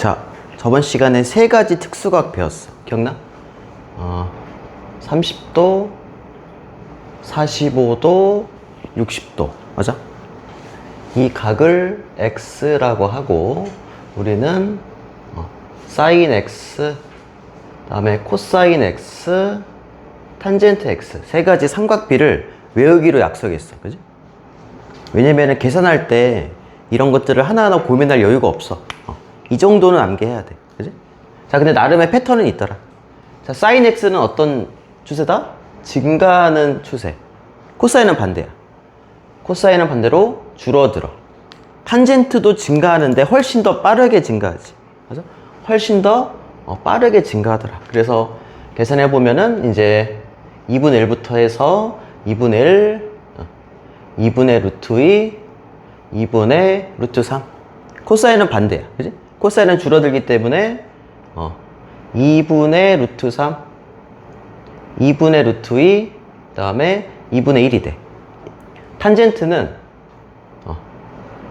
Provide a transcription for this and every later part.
자, 저번 시간에 세 가지 특수각 배웠어. 기억나? 30도, 45도, 60도. 맞아? 이 각을 x라고 하고 우리는 사인 x, 다음에 코사인 x, 탄젠트 x 세 가지 삼각비를 외우기로 약속했어. 그지? 왜냐면은 계산할 때 이런 것들을 하나하나 고민할 여유가 없어. 이 정도는 암기해야 돼. 그지? 자, 근데 나름의 패턴은 있더라. 자, 사인 x는 어떤 추세다? 증가하는 추세. 코사인은 반대야. 코사인은 반대로 줄어들어. 탄젠트도 증가하는데 훨씬 더 빠르게 증가하지. 맞아? 훨씬 더 빠르게 증가하더라. 그래서 계산해 보면은 이제 2분의 1부터 해서 2분의 1, 2분의 루트 2, 2분의 루트 3. 코사인은 반대야. 그지? 코사인은 줄어들기 때문에 2분의 루트 3, 2분의 루트 2, 그 다음에 2분의 1이 돼. 탄젠트는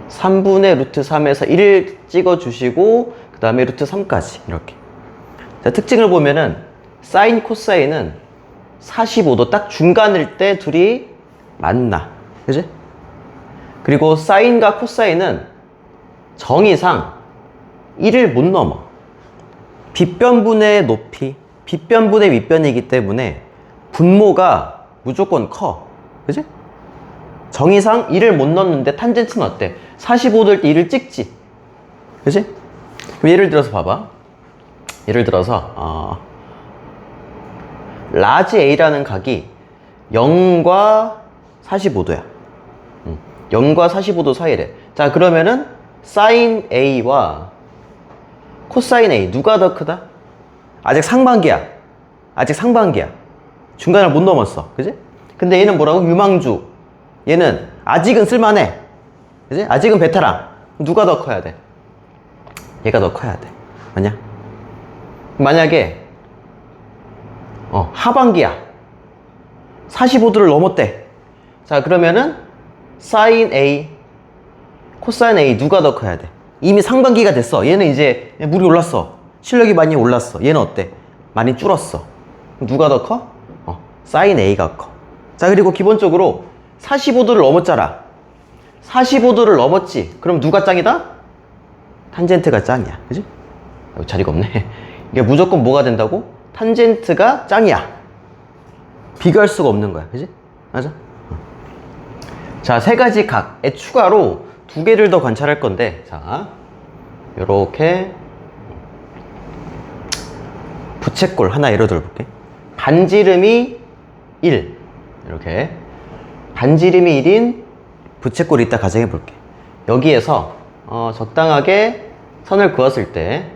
3분의 루트 3에서 1을 찍어주시고 그 다음에 루트 3까지 이렇게. 자, 특징을 보면은 사인 코사인은 45도 딱 중간일 때 둘이 만나. 그지? 그리고 사인과 코사인은 정의상 1을 못 넘어. 빗변분의 높이, 빗변분의 윗변이기 때문에 분모가 무조건 커. 그지? 정의상 1을 못 넣는데 탄젠트는 어때? 45도일 때 1을 찍지. 그지? 그럼 예를 들어서 봐봐. 예를 들어서 라지 A라는 각이 0과 45도야. 0과 45도 사이래. 자, 그러면은 사인 A와 코사인 A 누가 더 크다? 아직 상반기야. 아직 상반기야. 중간을 못 넘었어. 그지? 근데 얘는 뭐라고? 유망주. 얘는 아직은 쓸만해. 그지? 아직은 베테랑. 누가 더 커야 돼? 얘가 더 커야 돼. 맞냐? 만약에 하반기야. 45도를 넘었대. 자, 그러면은 사인 A, 코사인 A 누가 더 커야 돼? 이미 상반기가 됐어. 얘는 이제 물이 올랐어. 실력이 많이 올랐어. 얘는 어때? 많이 줄었어. 누가 더 커? 사인 A가 커. 자, 그리고 기본적으로 45도를 넘었잖아. 45도를 넘었지. 그럼 누가 짱이다? 탄젠트가 짱이야. 그지? 자리가 없네. 이게 무조건 뭐가 된다고? 탄젠트가 짱이야. 비교할 수가 없는 거야. 그지? 맞아? 자, 세 가지 각에 추가로 두 개를 더 관찰할 건데, 자, 요렇게 부채꼴 하나 예로 들어볼게. 반지름이 1. 이렇게. 반지름이 1인 부채꼴이 있다 가정해 볼게. 여기에서 적당하게 선을 그었을 때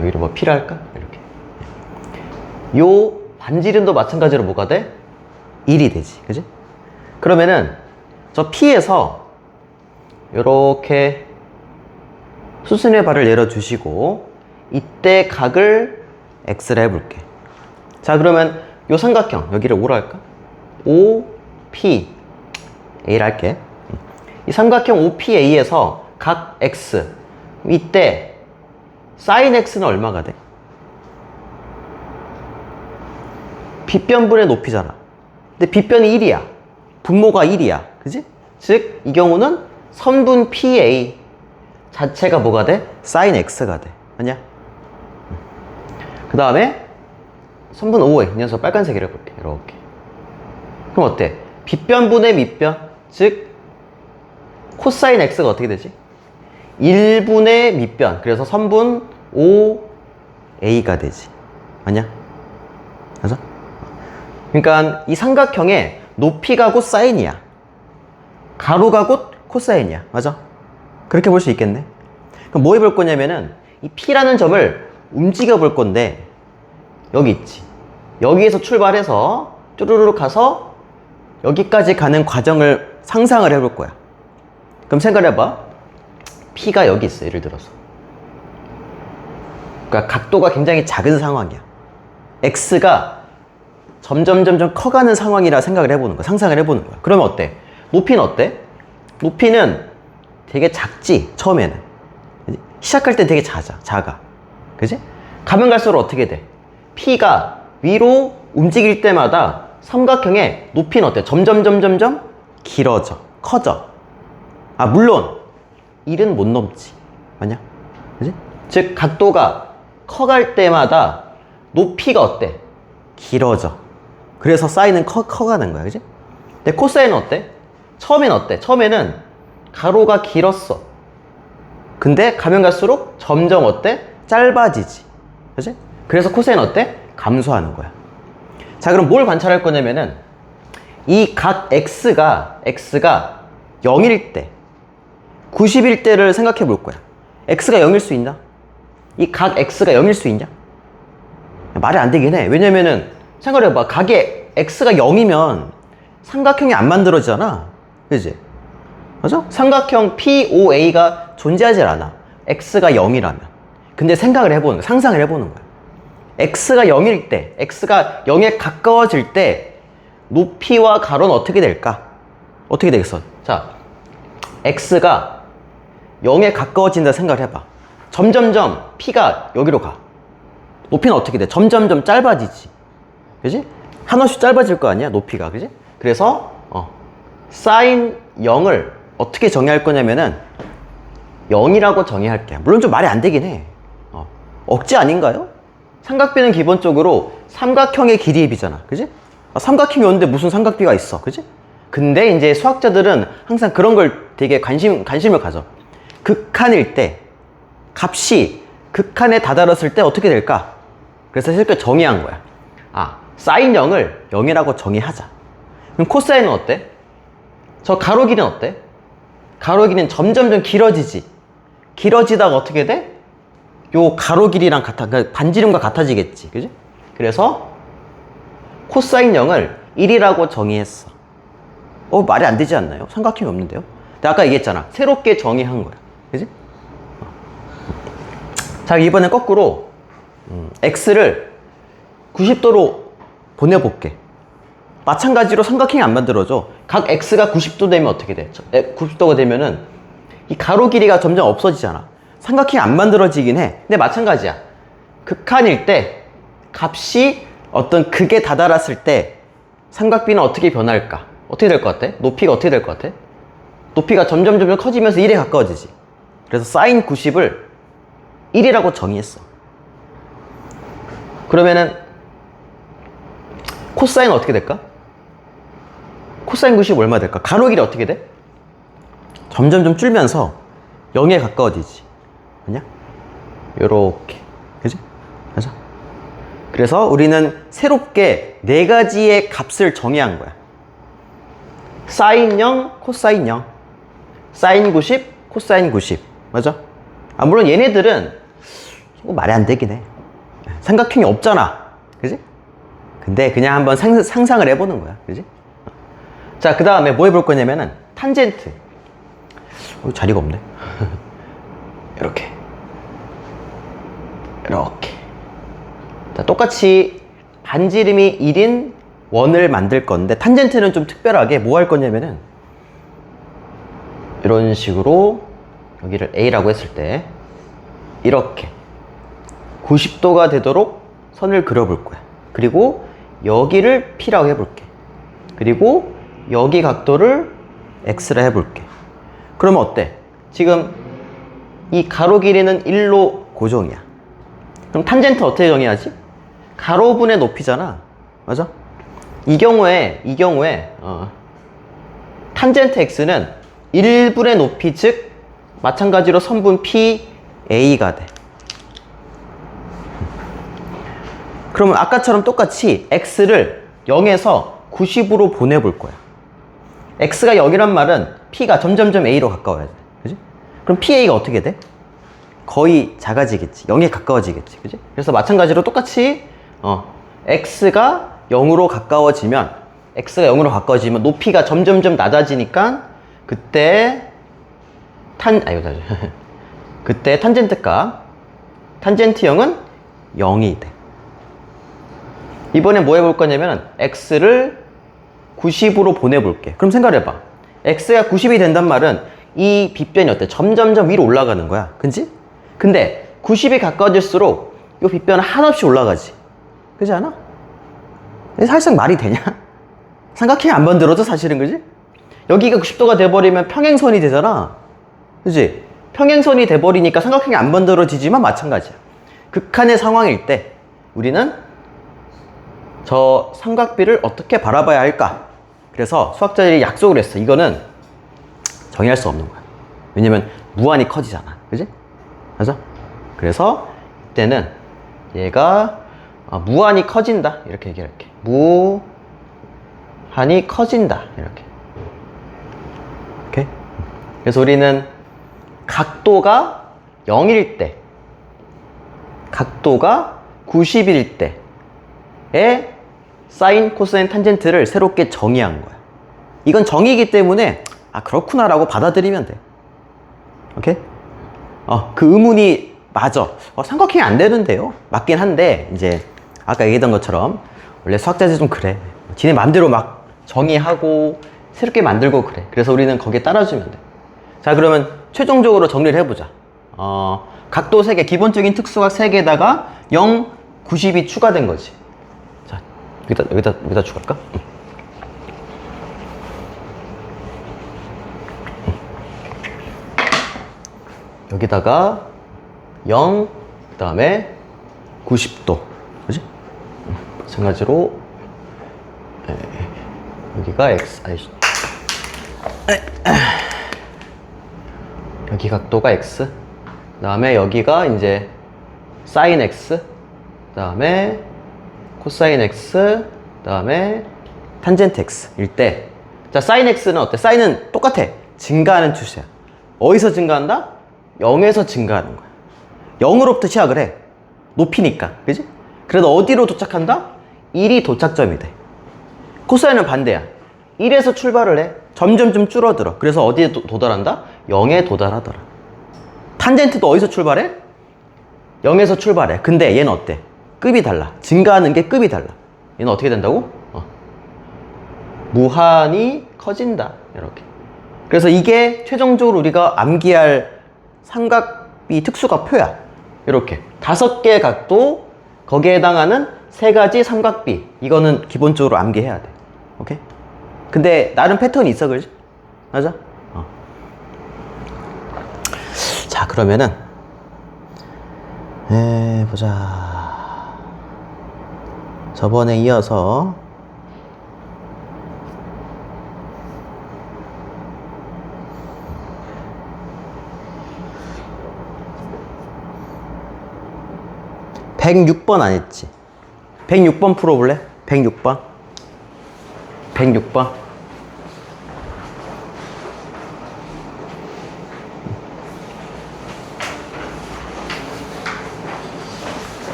여기를 뭐 P를 할까? 이렇게. 요 반지름도 마찬가지로 뭐가 돼? 1이 되지. 그지? 그러면은 저 P에서 요렇게 수순의 발을 내려주시고 이때 각을 X라 해볼게. 자, 그러면 요 삼각형 여기를 O로 할까? OP A를 할게. 이 삼각형 OPA에서 각 X 이때 사인 X는 얼마가 돼? 빗변분의 높이잖아. 근데 빗변이 1이야. 분모가 1이야. 그지? 즉, 이 경우는 선분 PA 자체가 뭐가 돼? 사인 X가 돼. 아니야? 그 다음에 선분 OA. 이 녀석 빨간색으로 해볼게. 이렇게. 그럼 어때? 빗변분의 밑변. 즉, 코사인 X가 어떻게 되지? 1분의 밑변. 그래서 선분 OA가 되지. 아니야? 맞아? 그러니까 이 삼각형의 높이가 곧 사인이야. 가로가 곧 코사인이야. 맞아? 그렇게 볼 수 있겠네. 그럼 뭐 해볼 거냐면은 이 P라는 점을 움직여 볼 건데 여기 있지. 여기에서 출발해서 쭈루루룩 가서 여기까지 가는 과정을 상상을 해볼 거야. 그럼 생각해봐. P가 여기 있어. 예를 들어서. 그러니까 각도가 굉장히 작은 상황이야. X가 점점 커가는 상황이라 생각을 해보는 거야. 상상을 해보는 거야. 그러면 어때? 높이는 어때? 높이는 되게 작지, 처음에는. 시작할 때 되게 작아. 그지? 가면 갈수록 어떻게 돼? P가 위로 움직일 때마다 삼각형의 높이는 어때? 점점 길어져. 커져. 아, 물론 1은 못 넘지. 맞냐? 그지? 즉, 각도가 커갈 때마다 높이가 어때? 길어져. 그래서 사인은 커가는 거야. 그지? 근데 코사인은 어때? 처음엔 어때? 처음에는 가로가 길었어. 근데 가면 갈수록 점점 어때? 짧아지지. 그지? 그래서 코사인은 어때? 감소하는 거야. 자, 그럼 뭘 관찰할 거냐면은 이 각 x가 0일 때, 90일 때를 생각해 볼 거야. x가 0일 수 있나? 이 각 x가 0일 수 있냐? 말이 안 되긴 해. 왜냐면은 생각해봐. 각의 x가 0이면 삼각형이 안 만들어지잖아. 그지? 맞아? 삼각형 POA가 존재하지 않아. x가 0이라면. 근데 상상을 해보는 거야. x가 0일 때, x가 0에 가까워질 때 높이와 가로는 어떻게 될까? 어떻게 되겠어? 자, x가 0에 가까워진다 생각을 해봐. 점점점 p가 여기로 가. 높이는 어떻게 돼? 점점점 짧아지지. 그지? 한없이 짧아질 거 아니야? 높이가. 그지? 그래서 사인 0을 어떻게 정의할 거냐면은 0이라고 정의할게. 물론 좀 말이 안 되긴 해. 억지 아닌가요? 삼각비는 기본적으로 삼각형의 길이의 비잖아. 그지? 삼각형이 오는데 무슨 삼각비가 있어. 그지? 근데 이제 수학자들은 항상 그런 걸 되게 관심을 가져. 극한일 때, 값이 극한에 다다랐을 때 어떻게 될까? 그래서 실제 정의한 거야. 아, 사인 0을 0이라고 정의하자. 그럼 코사인은 어때? 저 가로 길이는 어때? 가로 길이는 점점 길어지지. 길어지다가 어떻게 돼? 요 가로 길이랑 그러니까 반지름과 같아지겠지. 그지? 그래서 코사인 0을 1이라고 정의했어. 말이 안 되지 않나요? 삼각형이 없는데요? 근데 아까 얘기했잖아. 새롭게 정의한 거야. 그지? 자, 이번엔 거꾸로 x를 90도로 보내볼게. 마찬가지로 삼각형이 안 만들어져. 각 x가 90도 되면 어떻게 돼? 90도가 되면은 이 가로 길이가 점점 없어지잖아. 삼각형이 안 만들어지긴 해. 근데 마찬가지야. 극한일 때 값이 어떤 극에 다다랐을 때 삼각비는 어떻게 변할까? 어떻게 될 것 같아? 높이가 어떻게 될 것 같아? 높이가 점점 커지면서 1에 가까워지지. 그래서 사인 90을 1이라고 정의했어. 그러면은 코사인 어떻게 될까? 코사인 90 얼마 될까? 가로 길이 어떻게 돼? 점점 줄면서 0에 가까워지지. 아니야? 요렇게. 그지? 맞아? 그래서 우리는 새롭게 4가지의 값을 정의한 거야. 사인 0, 코사인 0. 사인 90, 코사인 90. 맞아? 물론 얘네들은 말이 안 되긴 해. 삼각형이 없잖아. 그지? 근데 그냥 한번 상상을 해보는 거야. 그지? 자, 그 다음에 뭐 해볼 거냐면은 탄젠트. 자리가 없네. 이렇게. 자, 똑같이 반지름이 1인 원을 만들 건데 탄젠트는 좀 특별하게 뭐 할 거냐면은 이런 식으로 여기를 A라고 했을 때 이렇게 90도가 되도록 선을 그려볼 거야. 그리고 여기를 P라고 해볼게. 그리고 여기 각도를 X라 해볼게. 그러면 어때? 지금 이 가로 길이는 1로 고정이야. 그럼 탄젠트 어떻게 정의하지? 가로분의 높이잖아. 맞아? 이 경우에 탄젠트 X는 1분의 높이, 즉 마찬가지로 선분 PA가 돼. 그러면 아까처럼 똑같이 X를 0에서 90으로 보내볼 거야. X가 0이란 말은 P가 점점점 A로 가까워야 돼. 그지? 그럼 PA가 어떻게 돼? 거의 작아지겠지. 0에 가까워지겠지. 그지? 그래서 마찬가지로 똑같이 X가 0으로 가까워지면 높이가 점점점 낮아지니까 그때 그때 탄젠트 값, 탄젠트형은 0이 돼. 이번에 뭐 해볼 거냐면 X를 90으로 보내볼게. 그럼 생각해봐. X가 90이 된단 말은 이 빗변이 어때? 점점점 위로 올라가는 거야. 그치? 근데 90이 가까워질수록 이 빗변은 한없이 올라가지. 그렇지 않아? 사실상 말이 되냐? 삼각형이 안 만들어져 사실은. 그지? 여기가 90도가 돼버리면 평행선이 되잖아. 그지? 평행선이 돼버리니까 삼각형이 안 만들어지지만 마찬가지야. 극한의 상황일 때 우리는 저 삼각비를 어떻게 바라봐야 할까? 그래서 수학자들이 약속을 했어. 이거는 정의할 수 없는 거야. 왜냐면 무한히 커지잖아. 그지? 맞아? 그래서 이때는 얘가 무한히 커진다 이렇게 얘기할게. 무한히 커진다 이렇게. 오케이? 그래서 우리는 각도가 0일 때, 각도가 90일 때에 사인, 코사인, 탄젠트를 새롭게 정의한 거야. 이건 정의이기 때문에 그렇구나 라고 받아들이면 돼. 오케이? 그 의문이 맞아. 삼각형이 안 되는데요? 맞긴 한데 이제 아까 얘기했던 것처럼 원래 수학자들이 좀 그래. 지네 맘대로 막 정의하고 새롭게 만들고 그래. 그래서 우리는 거기에 따라주면 돼. 자, 그러면 최종적으로 정리를 해보자. 각도 3개, 기본적인 특수각 3개에다가 0, 90이 추가된 거지. 자, 여기다 추가할까? 여기다가 0, 그 다음에 90도. 그지? 마찬가지로, 여기가 X, 여기 각도가 X. 그 다음에 여기가 이제 사인 X. 그 다음에 코사인 X. 그 다음에 탄젠트 X 일 때. 자, 사인 X는 어때? 사인은 똑같아. 증가하는 추세야. 어디서 증가한다? 0에서 증가하는 거야. 0으로부터 시작을 해. 높이니까. 그지? 그래도 어디로 도착한다? 1이 도착점이 돼. 코사인은 반대야. 1에서 출발을 해. 점점 좀 줄어들어. 그래서 어디에 도달한다? 0에 도달하더라. 탄젠트도 어디서 출발해? 0에서 출발해. 근데 얘는 어때? 급이 달라. 증가하는 게 급이 달라. 얘는 어떻게 된다고? 무한히 커진다. 이렇게. 그래서 이게 최종적으로 우리가 암기할 삼각비 특수각표야. 이렇게 5개의 각도, 거기에 해당하는 3가지 삼각비. 이거는 기본적으로 암기해야 돼. 오케이? 근데 나름 패턴이 있어. 그러지? 맞아? 자, 그러면은 보자. 저번에 이어서 (106번) 안 했지? 106번 풀어볼래? 106번 106번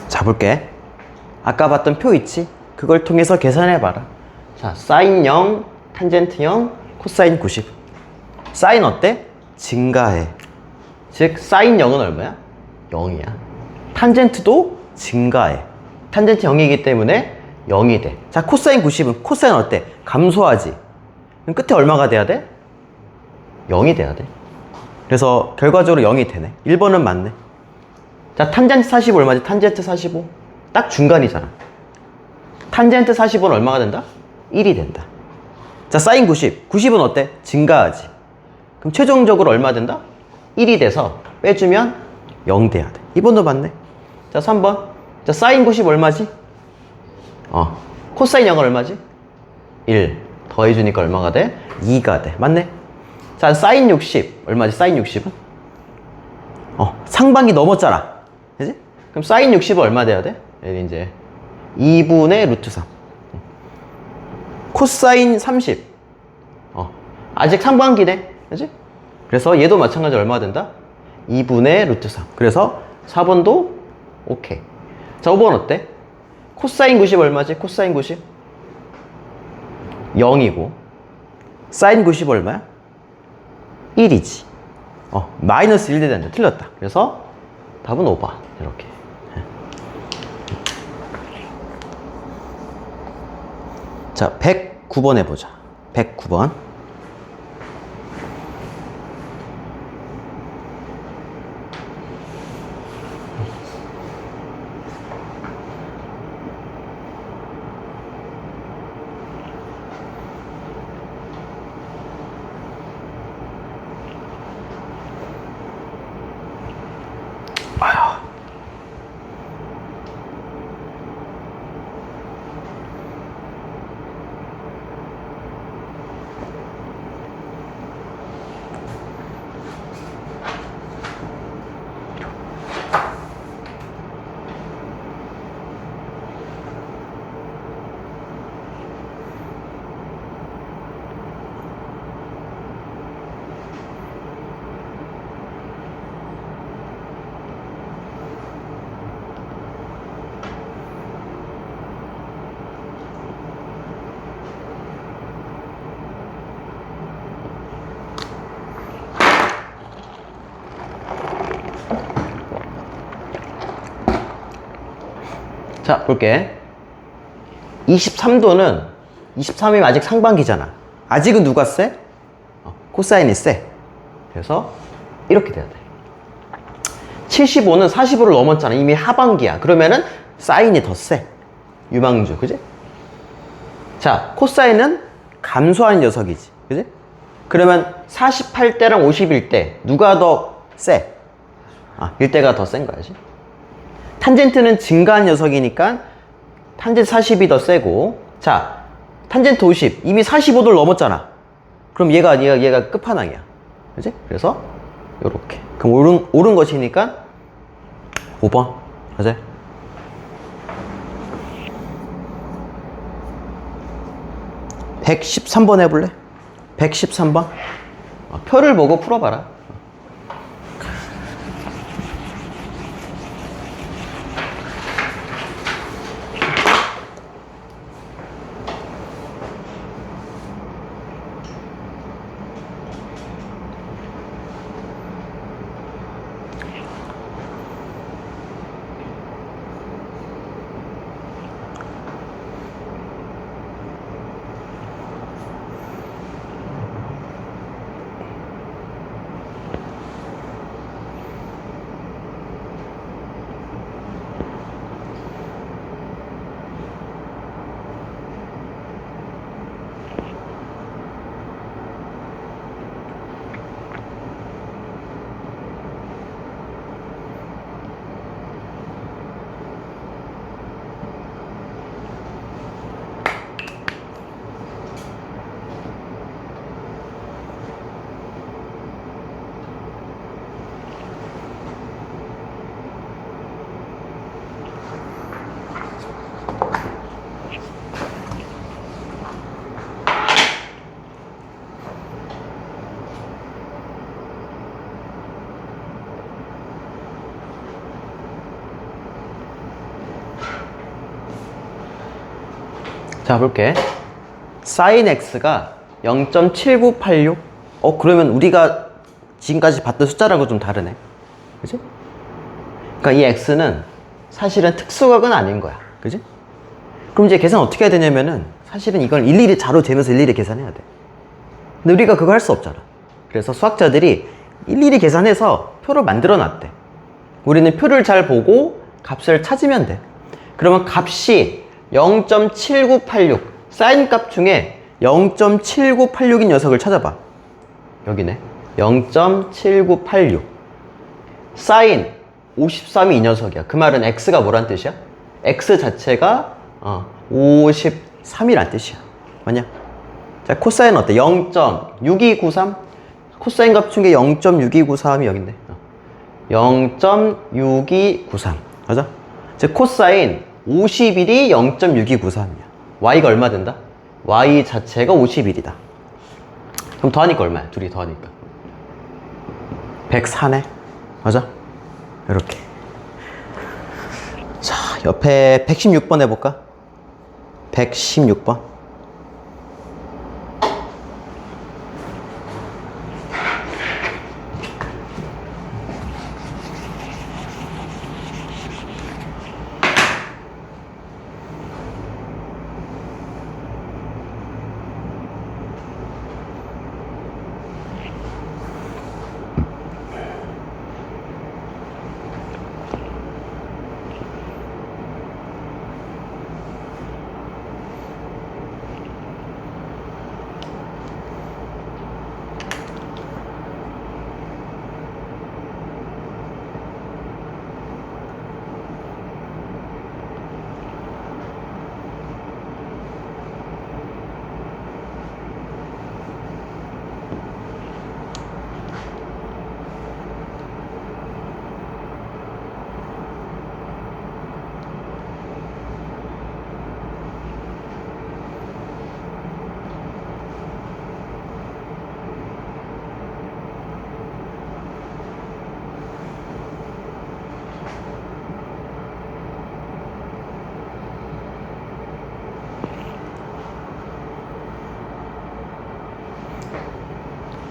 자, 볼게. 아까 봤던 표 있지? 그걸 통해서 계산해봐라. 자, 사인 0, 탄젠트 0, 코사인 90. 사인 어때? 증가해. 즉 사인 0은 얼마야? 0이야. 탄젠트도 증가해. 탄젠트 0이기 때문에 0이 돼. 자, 코사인 90은 코사인 어때? 감소하지. 그럼 끝에 얼마가 돼야 돼? 0이 돼야 돼. 그래서 결과적으로 0이 되네. 1번은 맞네. 자, 탄젠트 45 얼마지? 탄젠트 45 딱 중간이잖아. 탄젠트 45는 얼마가 된다? 1이 된다. 자, 사인 90 90은 어때? 증가하지. 그럼 최종적으로 얼마 된다? 1이 돼서 빼주면 0 돼야 돼. 2번도 맞네. 자, 3번. 자, 사인 90 얼마지? 코사인 0은 얼마지? 1 더해주니까 얼마가 돼? 2가 돼. 맞네. 자, 사인 60 얼마지? 사인 60은? 상반기 넘었잖아. 그지? 그럼 사인 60은 얼마 돼야 돼? 여기 이제 2분의 루트 3. 코사인 30 아직 상반기네. 그지? 그래서 얘도 마찬가지로 얼마 된다? 2분의 루트 3. 그래서 4번도 오케이. 자, 5번 어때? 코사인 90 얼마지? 코사인 90 0이고 사인 90 얼마야? 1이지. 마이너스 1 되는데 틀렸다. 그래서 답은 5번. 이렇게. 자, 109번 해보자. 109번. 자, 볼게. 23도는 23이면 아직 상반기잖아. 아직은 누가 세? 코사인이 세. 그래서 이렇게 돼야 돼. 75는 45를 넘었잖아. 이미 하반기야. 그러면은 사인이 더 세. 유망주, 그지? 자, 코사인은 감소하는 녀석이지. 그지? 그러면 48대랑 51대 누가 더 세? 1대가 더 센 거야지. 탄젠트는 증가한 녀석이니까 탄젠트 40이 더 세고, 자, 탄젠트 50 이미 45도를 넘었잖아. 그럼 얘가 끝판왕이야. 그지? 그래서 요렇게. 그럼 옳은 것이니까 5번. 그지? (113번) 해볼래? 113번. 표를 보고 풀어봐라. 자, 볼게. sin x가 0.7986. 그러면 우리가 지금까지 봤던 숫자랑은 좀 다르네. 그지? 그러니까 이 x는 사실은 특수각은 아닌 거야. 그지? 그럼 이제 계산 어떻게 해야 되냐면은 사실은 이걸 일일이 자로 재면서 일일이 계산해야 돼. 근데 우리가 그거 할 수 없잖아. 그래서 수학자들이 일일이 계산해서 표를 만들어 놨대. 우리는 표를 잘 보고 값을 찾으면 돼. 그러면 값이 0.7986 사인 값 중에 0.7986인 녀석을 찾아봐. 여기네. 0.7986 사인 53이 이 녀석이야. 그 말은 x가 뭐란 뜻이야? x 자체가 53이란 뜻이야. 맞냐? 자, 코사인 어때? 0.6293 코사인 값 중에 0.6293이 여긴데 0.6293 맞아? 즉 코사인 51이 0.6293이야. y가 얼마 된다? y 자체가 51이다. 그럼 더하니까 얼마야? 둘이 더하니까 104네. 맞아? 이렇게. 자, 옆에 116번 해볼까? 116번.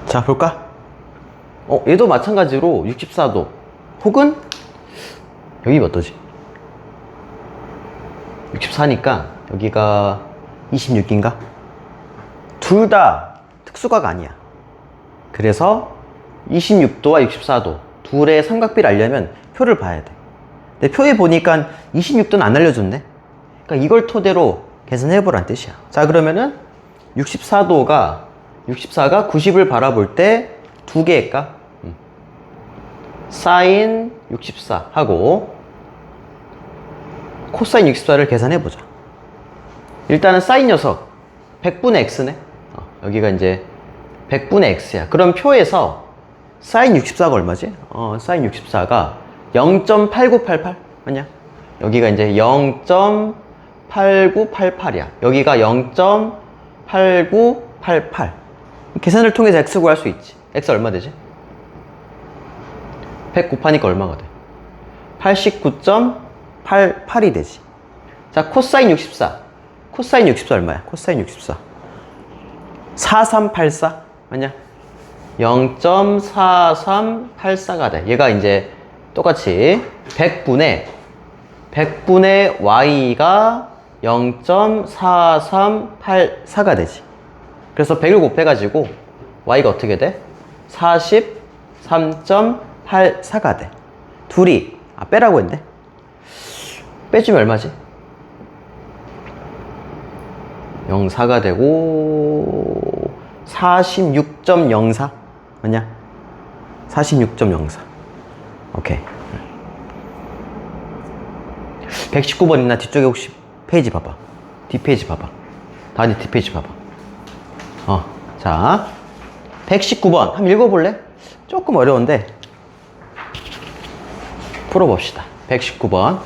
자, 볼까? 얘도 마찬가지로 64도 혹은 여기가 어떠지? 64니까 여기가 26인가? 둘 다 특수각 아니야. 그래서 26도와 64도 둘의 삼각비를 알려면 표를 봐야 돼. 근데 표에 보니까 26도는 안 알려줬네. 그러니까 이걸 토대로 계산해보란 뜻이야. 자, 그러면은 64가 90을 바라볼 때 두 개일까? 사인 64 하고 코사인 64를 계산해보자. 일단은 사인 녀석 100분의 x네. 여기가 이제 100분의 x야. 그럼 표에서 사인 64가 얼마지? 사인 64가 0.8988 맞냐? 여기가 이제 0.8988이야. 여기가 0.8988. 계산을 통해서 x 구할 수 있지. x 얼마 되지? 100 곱하니까 얼마가 돼? 89.88이 되지. 자, 코사인 64. 코사인 64 얼마야? 코사인 64. 4384. 맞냐? 0.4384가 돼. 얘가 이제 똑같이 100분의 y가 0.4384가 되지. 그래서 100을 곱해가지고 y가 어떻게 돼? 43.84가 돼. 둘이 빼라고 했는데 빼주면 얼마지? 04가 되고 46.04 맞냐? 46.04. 오케이. 119번 있나? 뒤쪽에 혹시 페이지 봐봐. 뒷페이지 봐봐. 다니 뒷페이지 봐봐. 자 119번 한번 읽어볼래? 조금 어려운데 풀어봅시다. 119번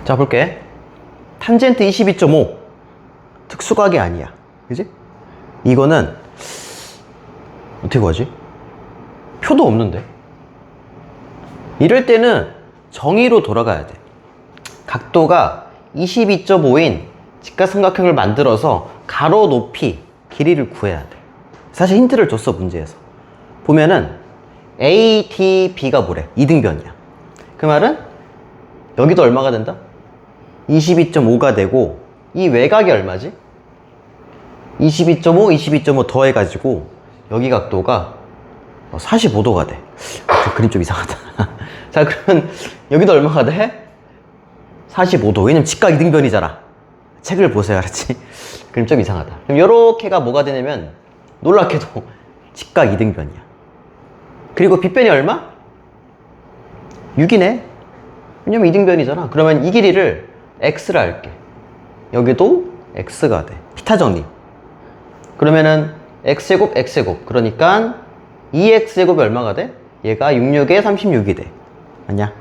자, 볼게. 탄젠트 22.5 특수각이 아니야, 그지? 이거는 어떻게 구하지? 표도 없는데. 이럴 때는 정의로 돌아가야 돼. 각도가 22.5인 직각삼각형을 만들어서 가로 높이 길이를 구해야 돼. 사실 힌트를 줬어, 문제에서. 보면은 A, D, B가 뭐래? 이등변이야. 그 말은 여기도 얼마가 된다? 22.5가 되고, 이 외곽이 얼마지? 22.5, 22.5 더해가지고 여기 각도가 45도가 돼. 그 그림 좀 이상하다. 자, 그러면 여기도 얼마가 돼? 45도. 왜냐면 직각 이등변이잖아. 책을 보세요, 알았지? 그림 좀 이상하다. 그럼 요렇게가 뭐가 되냐면 놀랍게도 직각 이등변이야. 그리고 빗변이 얼마? 6이네. 왜냐면 이등변이잖아. 그러면 이 길이를 x라 할게. 여기도 x가 돼. 피타 정리. 그러면은 x제곱 x제곱. 그러니까 2x제곱이 얼마가 돼? 얘가 66에 36이 돼. 맞냐?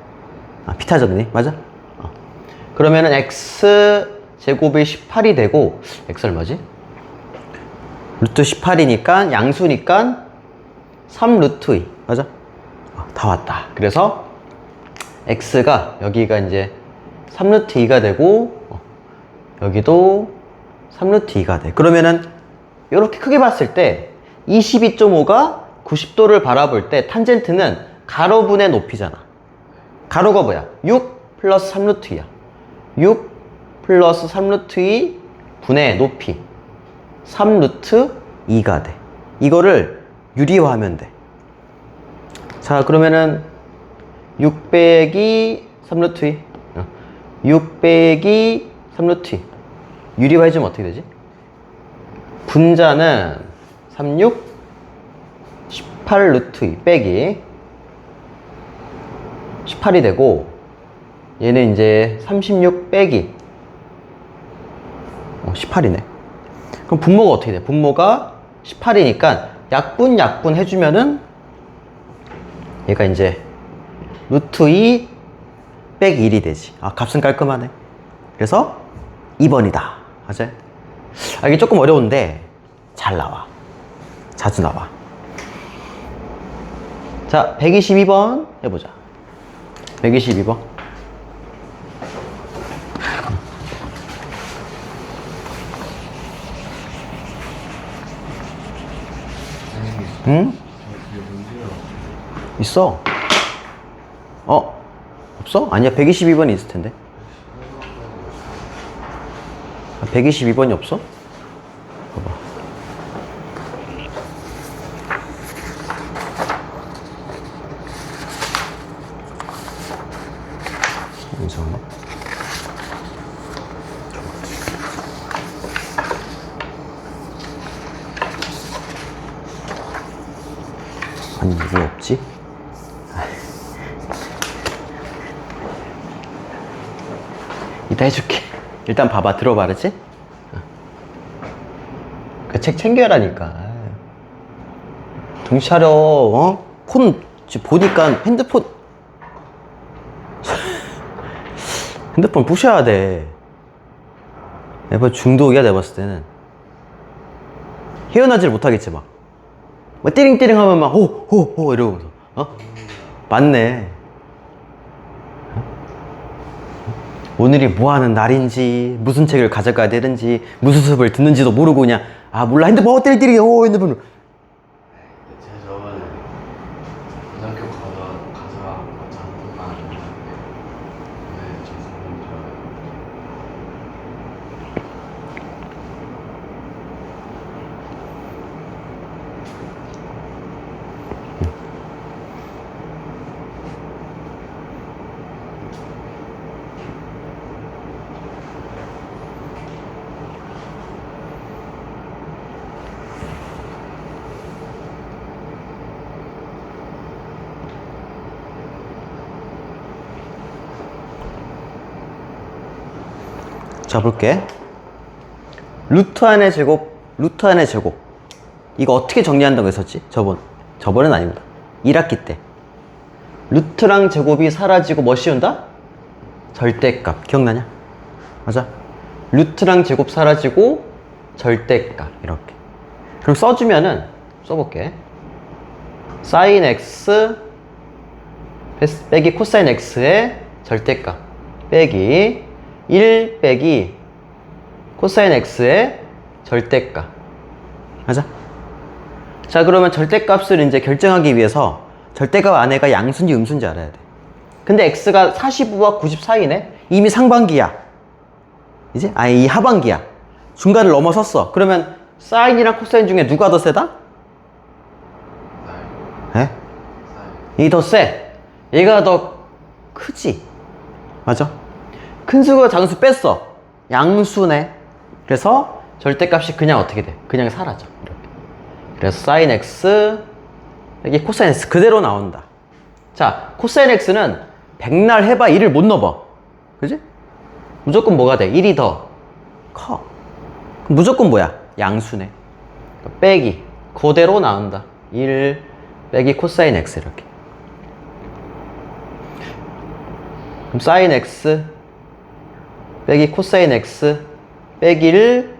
아, 피타 정리. 맞아? 그러면은 x제곱이 18이 되고, x 얼마지? 루트 18이니까 양수니까 3 루트 2. 맞아? 다 왔다. 그래서 x가 여기가 이제 3 루트 2가 되고, 여기도 3 루트 2가 돼. 그러면은 이렇게 크게 봤을 때 22.5가 90도를 바라볼 때 탄젠트는 가로분의 높이잖아. 가로가 뭐야? 6 플러스 3 루트 2야. 6 플러스 3 루트 2 분의 높이 3 루트 2가 돼. 이거를 유리화하면 돼. 자, 그러면은 6 빼기 3 루트 2 6 빼기 3 루트 2 유리화해주면 어떻게 되지? 분자는 36 18 루트 2 빼기 18이 되고, 얘는 이제 36 빼기 18이네. 그럼 분모가 어떻게 돼? 분모가 18이니까 약분 해주면은 얘가 이제 루트 2 빼기 1이 되지. 아, 값은 깔끔하네. 그래서 2번이다. 맞아요? 아, 이게 조금 어려운데 잘 나와. 자주 나와. 자, 122번 해보자. 122번. 응? 있어. 없어? 아니야, 122번이 있을 텐데. 122번이 없어? 봐봐. 이상하나? 아니, 왜 없지? 이따 해줄게. 일단 봐봐. 들어봐, 알았지? 그 책 챙겨라니까. 정신 차려. 폰 보니까 핸드폰 부셔야 돼. 내가 중독이야, 내가 봤을 때는. 헤어나질 못하겠지, 막 띠링띠링 하면 막 호 이러면서. 맞네. 오늘이 뭐 하는 날인지, 무슨 책을 가져가야 되는지, 무슨 수업을 듣는지도 모르고 그냥, 몰라, 핸드폰 띠링띠링 핸드폰. 제가 저번에 고등학교 가서 잠깐 봤는데 저 선생님 좋아요. 자, 볼게. 루트 안의 제곱, 루트 안의 제곱. 이거 어떻게 정리한다고 했었지? 저번은 아닙니다. 1학기 때. 루트랑 제곱이 사라지고 뭐 씌운다? 절대값. 기억나냐? 맞아? 루트랑 제곱 사라지고 절대값. 이렇게. 그럼 써주면은, 써볼게. sin x 빼기 코사인 x의 절대값 빼기 1 빼기 코사인 x의 절대값. 맞아? 자, 그러면 절대값을 이제 결정하기 위해서 절대값 안에가 양수인지 음수인지 알아야 돼. 근데 x가 45와 90 사이네? 이미 상반기야. 이제? 아니, 이 하반기야. 중간을 넘어섰어. 그러면 사인이랑 코사인 중에 누가 더 세다? 에? 이 더 세. 얘가 더 크지. 맞아? 큰 수가 작은 수 뺐어. 양수네. 그래서 절대값이 그냥 어떻게 돼? 그냥 사라져. 이렇게. 그래서 sin x 여기 코사인 x 그대로 나온다. 자, 코사인 x는 백날 해봐 1을 못 넘어. 그지? 무조건 뭐가 돼? 1이 더 커. 그럼 무조건 뭐야? 양수네. 그러니까 빼기 그대로 나온다. 1 빼기 코사인 x 이렇게. 그럼 sin x 빼기 코사인 x 빼기 1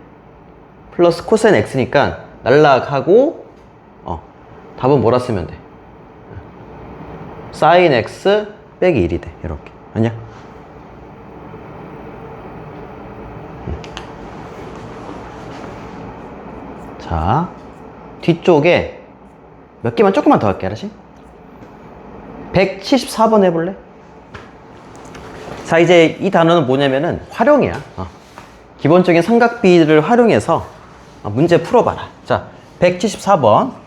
플러스 코사인 x니까 날라가고 답은 뭐라 쓰면 돼? sin x 빼기 1이 돼. 이렇게. 아니야? 자, 뒤쪽에 몇 개만 조금만 더 할게. 알았지? 174번 해볼래? 자, 이제 이 단어는 뭐냐면은 활용이야. 기본적인 삼각비를 활용해서 문제 풀어봐라. 자, 174번.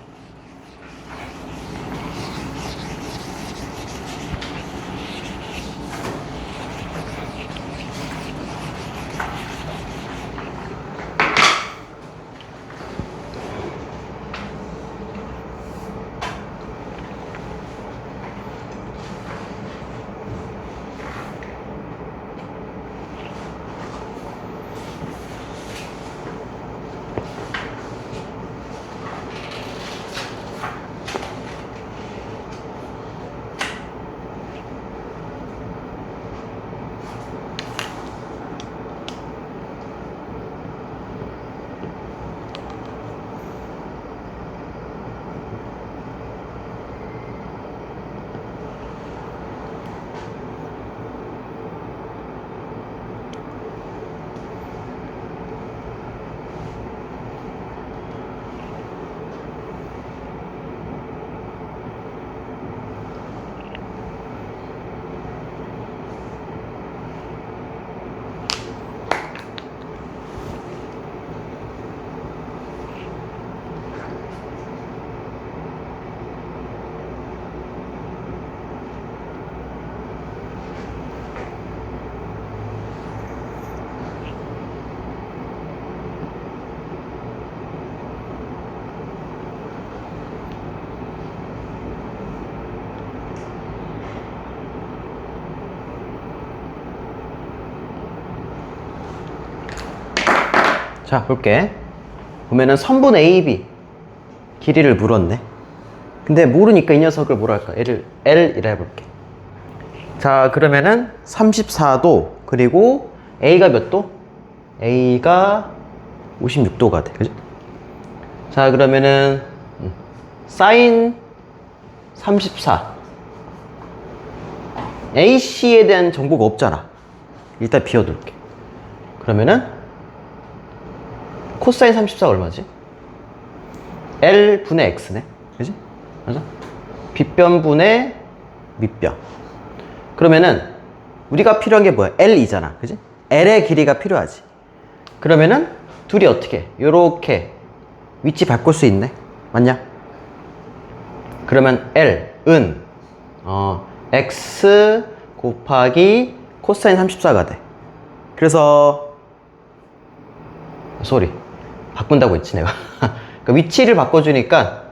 자, 볼게. 보면은 선분 AB 길이를 물었네. 근데 모르니까 이 녀석을 뭐라 할까? L이라 해볼게. 자, 그러면은 34도 그리고 A가 몇 도? A가 56도가 돼. 그죠? 자, 그러면은 sin 34 AC에 대한 정보가 없잖아. 일단 비워둘게. 그러면은 코사인 34가 얼마지? L분의 X네. 그지? 맞아? 빗변분의 밑변. 그러면은 우리가 필요한 게 뭐야? L이잖아. 그지? L의 길이가 필요하지. 그러면은 둘이 어떻게 해? 요렇게 위치 바꿀 수 있네. 맞냐? 그러면 L은 X 곱하기 코사인 34가 돼. 그래서 바꾼다고 했지 내가. 그러니까 위치를 바꿔주니까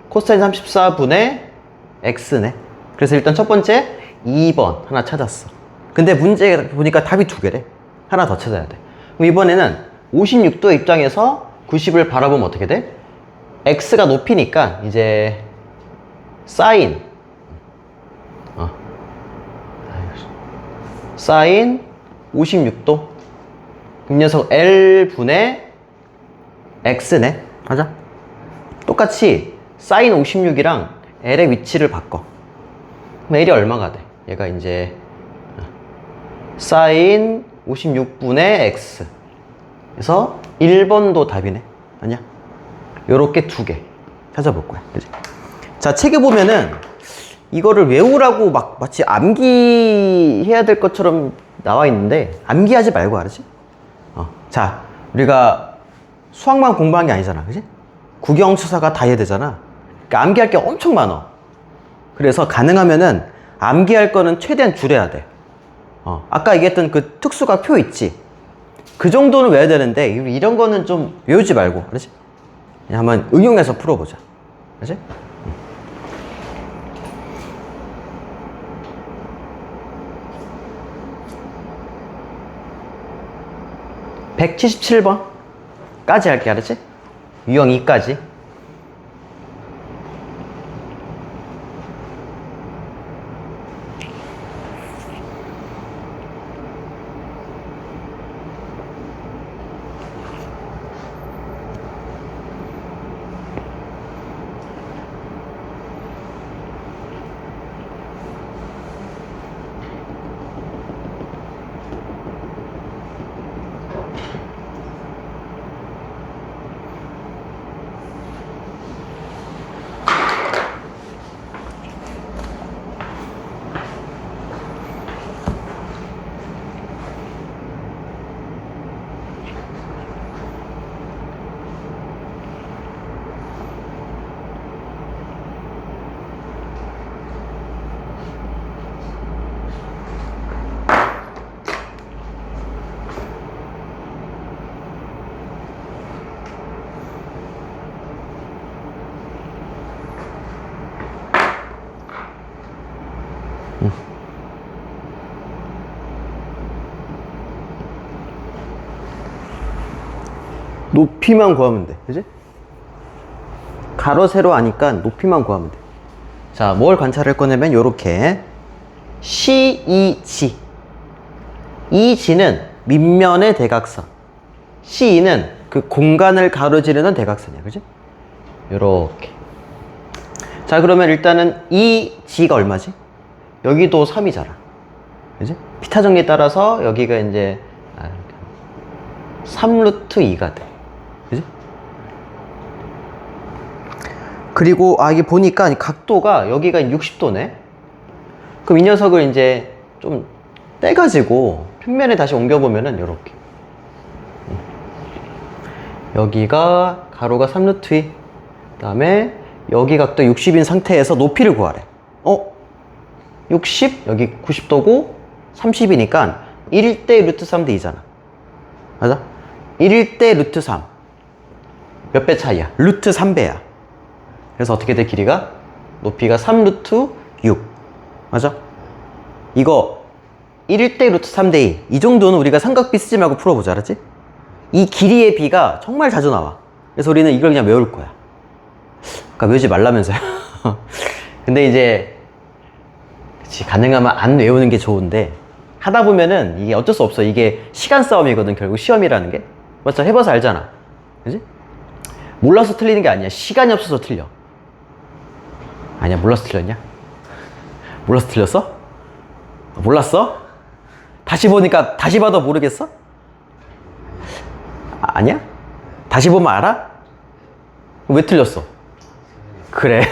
코사인 34분의 x네. 그래서 일단 첫 번째 2번 하나 찾았어. 근데 문제 보니까 답이 두 개래. 하나 더 찾아야 돼. 그럼 이번에는 56도 입장에서 90을 바라보면 어떻게 돼? x가 높이니까 이제 사인 사인 56도. 이 녀석 L분의 X네. 맞아? 똑같이 사인 56이랑 L의 위치를 바꿔. 그럼 L이 얼마가 돼? 얘가 이제 사인 56분의 X. 그래서 1번도 답이네. 아니야? 요렇게 두 개 찾아볼 거야. 그지? 자, 책에 보면은 이거를 외우라고 막 마치 암기해야 될 것처럼 나와 있는데 암기하지 말고 알았지? 자, 우리가 수학만 공부한 게 아니잖아. 그지? 국영수사가 다 해야 되잖아. 그러니까 암기할 게 엄청 많아. 그래서 가능하면은 암기할 거는 최대한 줄여야 돼. 아까 얘기했던 그 특수각 표 있지? 그 정도는 외워야 되는데 이런 거는 좀 외우지 말고. 그렇지? 그냥 한번 응용해서 풀어보자. 그렇지? 177번까지 할게. 알았지? 유형 2까지. 높이만 구하면 돼. 그지? 가로, 세로 아니까 높이만 구하면 돼. 자, 뭘 관찰할 거냐면 요렇게 CEG. EG는 밑면의 대각선. CE는 그 공간을 가로지르는 대각선이야. 그지? 요렇게. 자, 그러면 일단은 EG가 얼마지? 여기도 3이잖아. 그지? 피타 정리에 따라서 여기가 이제 3루트 2가 돼. 그지? 그리고 이게 보니까 각도가 여기가 60도네. 그럼 이 녀석을 이제 좀 떼가지고 평면에 다시 옮겨보면은 요렇게 여기가 가로가 3루트 2, 그 다음에 여기 각도 60인 상태에서 높이를 구하래. 60, 여기 90도고 30이니까 1대 루트 3대 2잖아. 맞아? 1대 루트 3. 몇 배 차이야? 루트 3배야. 그래서 어떻게 돼, 길이가? 높이가 3루트 6. 맞아? 이거 1대 루트 3대 2. 이 정도는 우리가 삼각비 쓰지 말고 풀어보자. 알았지? 이 길이의 비가 정말 자주 나와. 그래서 우리는 이걸 그냥 외울 거야. 그러니까 외우지 말라면서요. 근데 이제 그치, 가능하면 안 외우는 게 좋은데 하다 보면은 이게 어쩔 수 없어. 이게 시간 싸움이거든. 결국 시험이라는 게. 맞죠? 해봐서 알잖아. 그지? 몰라서 틀리는 게 아니야. 시간이 없어서 틀려. 아니야, 몰라서 틀렸냐? 몰라서 틀렸어? 몰랐어? 다시 보니까 다시 봐도 모르겠어? 아니야? 다시 보면 알아? 왜 틀렸어? 그래.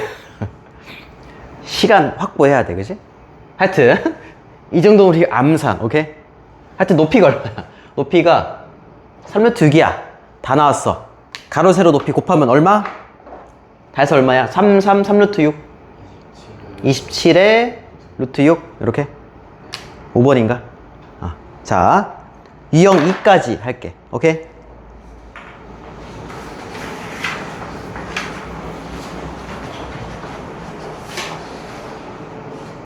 시간 확보해야 돼. 그지? 하여튼 이 정도 우리 암산. 오케이? 하여튼 높이가 얼마야? 높이가 3루트 6이야. 다 나왔어. 가로 세로 높이 곱하면 얼마? 다 해서 얼마야? 3루트 6. 27에 루트 6. 이렇게 5번인가? 자, 유형 2까지 할게. 오케이?